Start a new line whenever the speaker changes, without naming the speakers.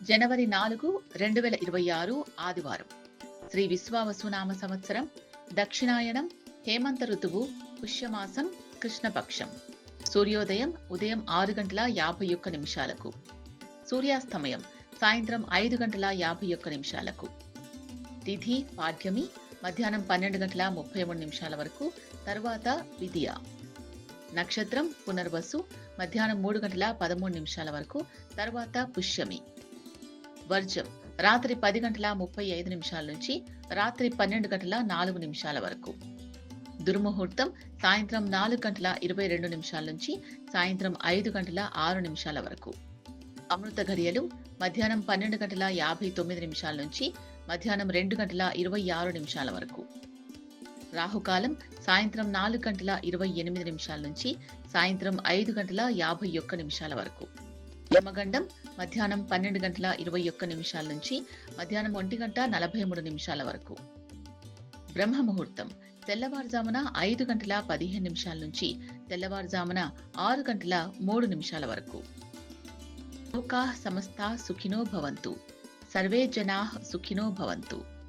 జనవరి 4, 2026 ఆదివారం. శ్రీ విశ్వావసునామ సంవత్సరం, దక్షిణాయనం, హేమంత ఋతువు, పుష్యమాసం, కృష్ణపక్షం. సూర్యోదయం ఉదయం 6:51. సూర్యాస్తమయం సాయంత్రం 5:51. తిథి పాడ్యమి మధ్యాహ్నం 12:33 వరకు, తర్వాత విదియ. నక్షత్రం పునర్వసు మధ్యాహ్నం 3:13 వరకు, తర్వాత పుష్యమి. వర్జం రాత్రి 10:35 నుంచి రాత్రి 12:04 వరకు. దుర్ముహూర్తం సాయంత్రం 4:22 నుంచి సాయంత్రం 5:06 వరకు. అమృత ఘడియలు మధ్యాహ్నం 12:59 నుంచి మధ్యాహ్నం 2:26 వరకు. రాహుకాలం సాయంత్రం 4:28 నుంచి సాయంత్రం 5:51 వరకు. యమగండం మధ్యాహ్నం 12:21 నుంచి మధ్యాహ్నం 1:43 వరకు. బ్రహ్మ ముహూర్తం తెల్లవారుజామున 5:15 నుంచి తెల్లవారుజామున 6:03 వరకు. లోకాః సమస్తాః సుఖినో భవంతు. సర్వే జనాః సుఖినో భవంతు.